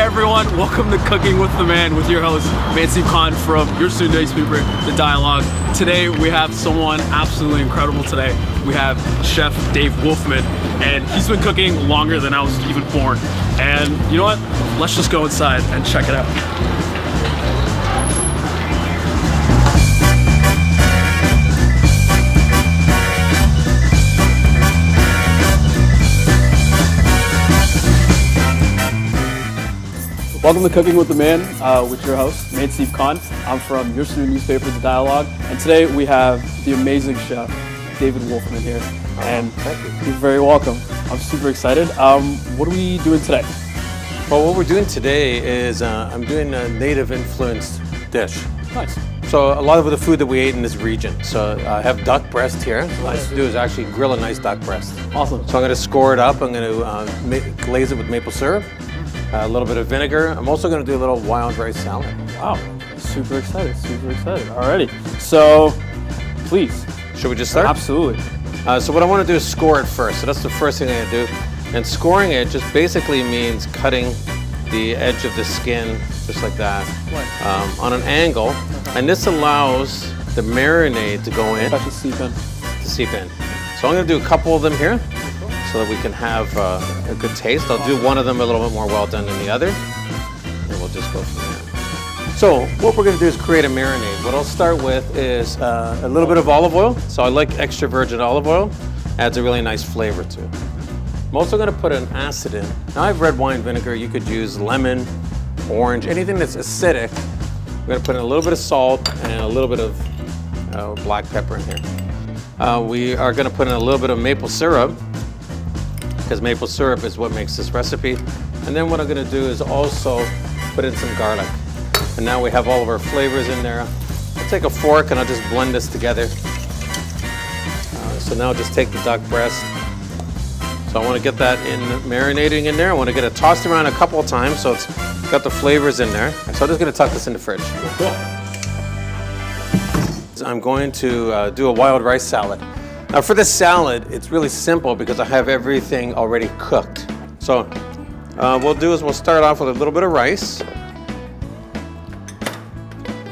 everyone, welcome to Cooking with the Man with your host, Manseeb Khan from your student newspaper, The Dialogue. Today we have someone absolutely incredible today. We have Chef Dave Wolfman, and he's been cooking longer than I was even born. And you know what? Let's just go inside and check it out. Welcome to Cooking with the Man with your host, Manseeb Khan. I'm from your student newspaper, The Dialogue. And today we have the amazing chef, David Wolfman here. And thank you. You're very welcome. I'm super excited. What are we doing today? Well, what we're doing today is I'm doing a native influenced dish. Nice. So a lot of the food that we ate in this region. So I have duck breast here. What I like to do is actually grill a nice duck breast. Awesome. So I'm going to score it up. I'm going to glaze it with maple syrup. A little bit of vinegar. I'm also going to do a little wild rice salad. Wow, super excited, super excited. Alrighty, so please. Should we just start? Absolutely. So what I want to do is score it first. So that's the first thing I'm going to do. And scoring it just basically means cutting the edge of the skin just like that on an angle. And this allows the marinade to go in. To seep in. To seep in. So I'm going to do a couple of them here, so that we can have a good taste. I'll do one of them a little bit more well done than the other, and we'll just go from there. So what we're going to do is create a marinade. What I'll start with is a little bit of olive oil. So I like extra virgin olive oil. Adds a really nice flavor to it. I'm also going to put an acid in. Now I have red wine vinegar. You could use lemon, orange, anything that's acidic. I'm going to put in a little bit of salt and a little bit of black pepper in here. We are going to put in a little bit of maple syrup, because maple syrup is what makes this recipe. And then what I'm going to do is also put in some garlic. And now we have all of our flavors in there. I'll take a fork and I'll just blend this together. So now just take the duck breast. So I want to get that in marinating in there. I want to get it tossed around a couple of times so it's got the flavors in there. So I'm just going to tuck this in the fridge. Cool. I'm going to do a wild rice salad. Now for this salad, it's really simple because I have everything already cooked. So what we'll do is we'll start off with a little bit of rice.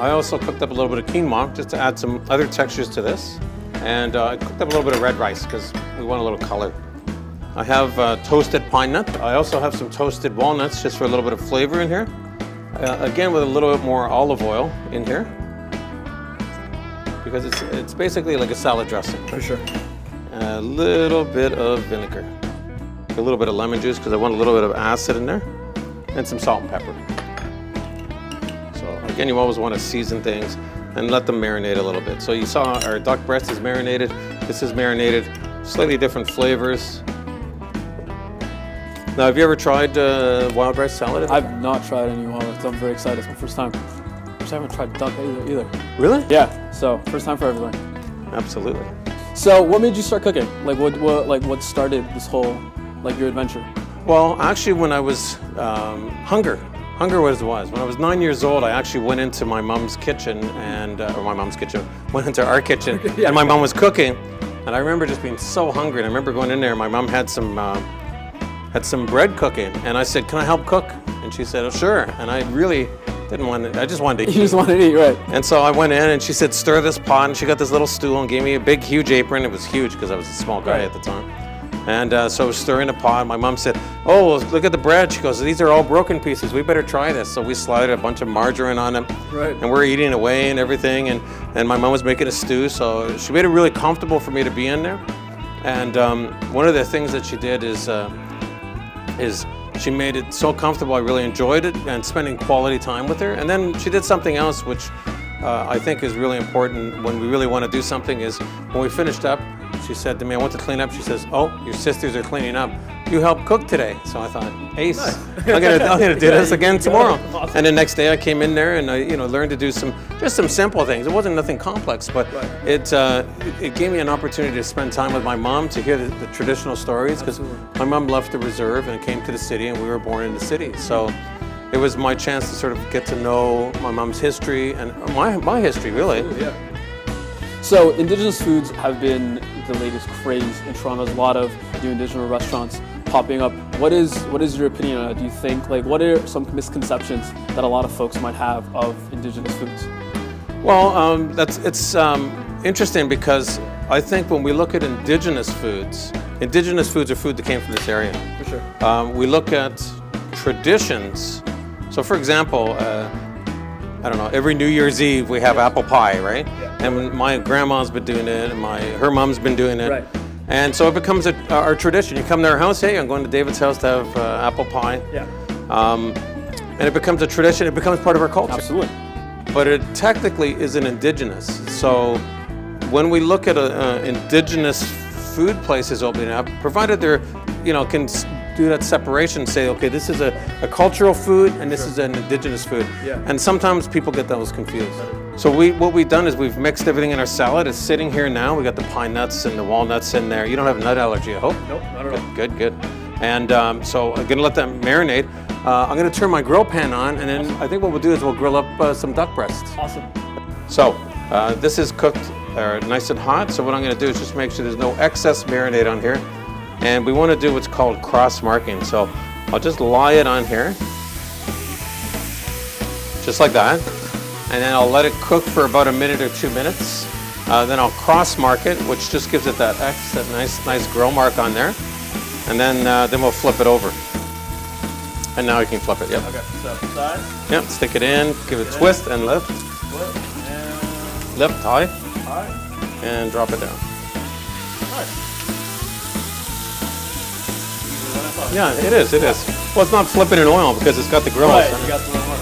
I also cooked up a little bit of quinoa just to add some other textures to this. And I cooked up a little bit of red rice because we want a little color. I have toasted pine nut. I also have some toasted walnuts just for a little bit of flavor in here. Again, with a little bit more olive oil in here, because it's basically like a salad dressing. For sure. A little bit of vinegar. A little bit of lemon juice because I want a little bit of acid in there. And some salt and pepper. So again, you always want to season things and let them marinate a little bit. So you saw our duck breast is marinated. This is marinated. Slightly different flavors. Now, have you ever tried wild rice salad? I've not tried any wild rice. I'm very excited. It's my first time. I haven't tried duck either. Really? Yeah, so first time for everything. Absolutely. So what made you start cooking? Like what started this whole, your adventure? Well, actually when I was, hunger was. When I was 9 years old, I actually went into my mom's kitchen went into our kitchen, Yeah. And my mom was cooking. And I remember just being so hungry, and I remember going in there, and my mom had some bread cooking, and I said, "Can I help cook?" And she said, "Oh, sure." And I really didn't want to, I just wanted to eat. You just wanted to eat, right? And so I went in and she said, "Stir this pot," and she got this little stool and gave me a big, huge apron. It was huge because I was a small guy at the time. And so I was stirring the pot. My mom said, "Oh, look at the bread." She goes, "These are all broken pieces. We better try this." So we slided a bunch of margarine on them. Right. And we're eating away and everything. And my mom was making a stew. So she made it really comfortable for me to be in there. And one of the things that she did is she made it so comfortable. I really enjoyed it and spending quality time with her. And then she did something else which I think is really important when we really want to do something is when we finished up, she said to me, "I want to clean up." She says, "Oh, your sisters are cleaning up. You helped cook today." So I thought, ace, nice. I'm gonna do this again tomorrow. Awesome. And the next day I came in there and I learned to do some simple things. It wasn't nothing complex, but it gave me an opportunity to spend time with my mom, to hear the traditional stories, because my mom left the reserve and came to the city, and we were born in the city. So it was my chance to sort of get to know my mom's history and my history, really. Yeah. So Indigenous foods have been the latest craze in Toronto. There's a lot of new Indigenous restaurants popping up What is your opinion on it? Do you think, like, what are some misconceptions that a lot of folks might have of Indigenous foods? Well, it's interesting because I think when we look at Indigenous foods are food that came from this area. For sure. We look at traditions. So, for example, I don't know, every New Year's Eve we have apple pie, right? Yeah. And my grandma's been doing it, and her mom's been doing it. Right. And so it becomes our tradition. You come to our house, hey, I'm going to David's house to have apple pie. Yeah. And it becomes a tradition, it becomes part of our culture. Absolutely. But it technically isn't Indigenous. So when we look at Indigenous food places opening up, provided they're, can do that separation, say, okay, this is a cultural food and this is an Indigenous food. Yeah. And sometimes people get those confused. So what we've done is we've mixed everything in our salad. It's sitting here now. We got the pine nuts and the walnuts in there. You don't have a nut allergy, I hope? Nope, not at all. Good. And so I'm gonna let that marinate. I'm gonna turn my grill pan on, and then I think what we'll do is we'll grill up some duck breasts. Awesome. So this is cooked nice and hot. So what I'm gonna do is just make sure there's no excess marinade on here. And we wanna do what's called cross marking. So I'll just lie it on here, just like that. And then I'll let it cook for about a minute or 2 minutes. Then I'll cross mark it, which just gives it that nice grill mark on there. And then we'll flip it over. And now you can flip it, yep. Okay, so side. Yep, stick it in, give it a twist and lift. Flip, and Lift, high, high. and drop it down. Nice. Yeah, it is. Well, it's not flipping in oil because it's got the grill. Right, you got the one.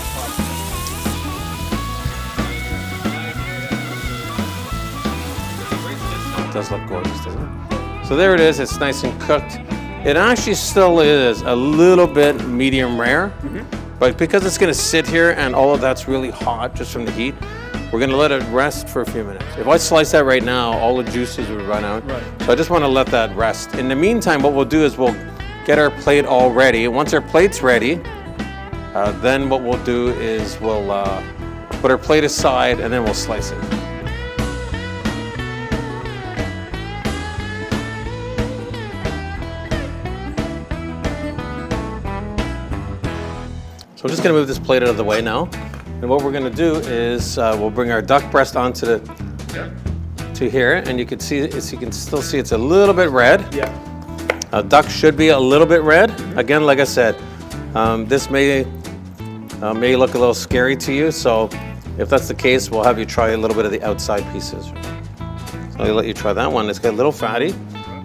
It does look gorgeous, doesn't it? So there it is. It's nice and cooked. It actually still is a little bit medium rare, but because it's going to sit here and all of that's really hot just from the heat, we're going to let it rest for a few minutes. If I slice that right now, all the juices would run out. Right. So I just want to let that rest. In the meantime, what we'll do is we'll get our plate all ready. Once our plate's ready, then what we'll do is we'll put our plate aside and then we'll slice it. So we're just going to move this plate out of the way now. And what we're going to do is we'll bring our duck breast onto to here, and you can see, as you can still see, it's a little bit red. Yeah. Duck should be a little bit red. Again, like I said, this may look a little scary to you. So if that's the case, we'll have you try a little bit of the outside pieces. So I'll let you try that one. It's got a little fatty.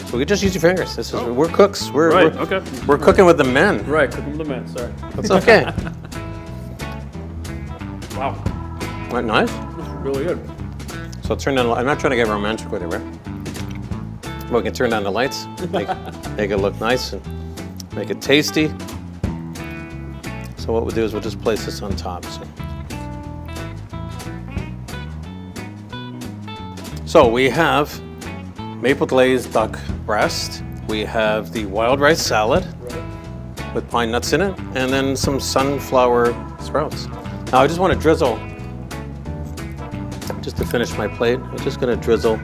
So we can just use your fingers. We're cooks. We're cooking with the men. Right, cooking with the men. Sorry. That's okay. Wow. Right, nice. Really good. So turn down. I'm not trying to get romantic with it, right? But we can turn down the lights, make it look nice and make it tasty. So what we'll do is we'll just place this on top. So we have maple glazed duck breast. We have the wild rice salad with pine nuts in it, and then some sunflower sprouts. Now I just want to drizzle, just to finish my plate, I'm just going to drizzle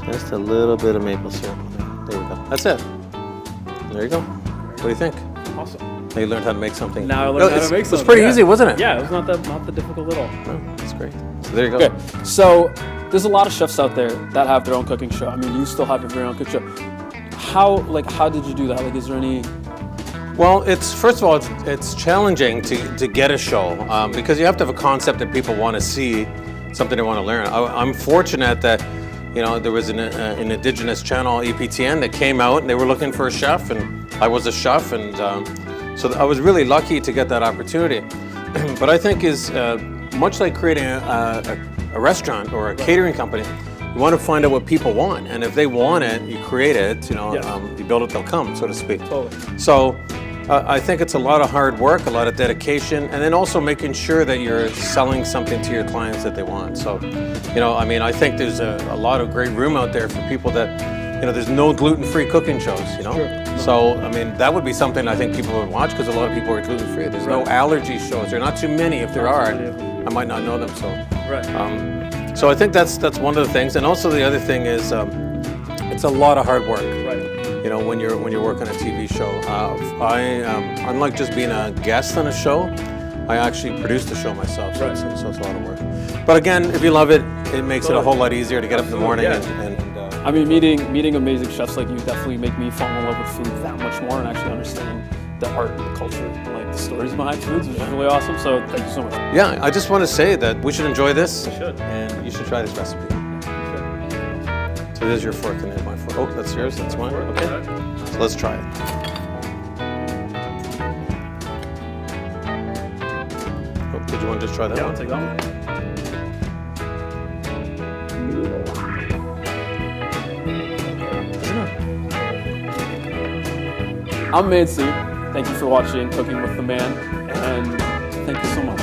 just a little bit of maple syrup. There you go. That's it. There you go. What do you think? Awesome. Now you learned how to make something. Now I learned how to make something. It was pretty easy, wasn't it? Yeah, it was not the difficult at all. No, that's great. So there you go. Okay, so there's a lot of chefs out there that have their own cooking show. I mean, you still have your own cooking show. How did you do that? Like, is there any? Well, first of all, it's challenging to get a show because you have to have a concept that people want to see, something they want to learn. I'm fortunate that there was an Indigenous channel, EPTN, that came out and they were looking for a chef, and I was a chef, and so I was really lucky to get that opportunity. But I think is much like creating a restaurant or a catering company, you want to find out what people want, and if they want it, you create it. You build it, they'll come, so to speak. Totally. So I think it's a lot of hard work, a lot of dedication, and then also making sure that you're selling something to your clients that they want. So, I think there's a lot of great room out there for people that, there's no gluten-free cooking shows, Sure. So, that would be something I think people would watch because a lot of people are gluten-free. There's no allergy shows. There are not too many. If there are, I might not know them. So, Right. So I think that's one of the things. And also the other thing is it's a lot of hard work. Right. you know, when you're working a TV show. Unlike just being a guest on a show, I actually produce the show myself, so, so it's a lot of work. But again, if you love it, it makes it a whole lot easier to get up in the morning. I mean, meeting amazing chefs like you definitely make me fall in love with food that much more and actually understand the art and the culture, like the stories behind foods, which is really awesome. So thank you so much. Yeah, I just want to say that we should enjoy this. We should. And you should try this recipe. So there's your fork and there's my fork. Oh, that's yours, that's mine. Okay. So let's try it. Oh, did you want to just try that one? I'll take that one. I'm Manseeb. Thank you for watching Cooking with the Man, and thank you so much.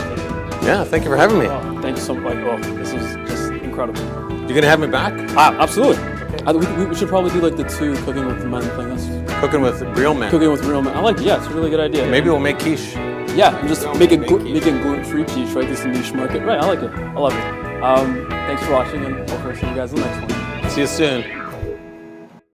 Yeah, thank you for having me. Oh, thank you so much. Oh, this is just incredible. You gonna have me back? Absolutely. Okay. We should probably do like the 2 Cooking with the Men things. Cooking with real men. Cooking with real men. I like it. Yeah, it's a really good idea. Maybe we'll make quiche. Yeah, and just making gluten-free quiche, right? This is a niche market. Right, I like it. I love it. Thanks for watching, and hopefully I'll see you guys in the next one. See you soon.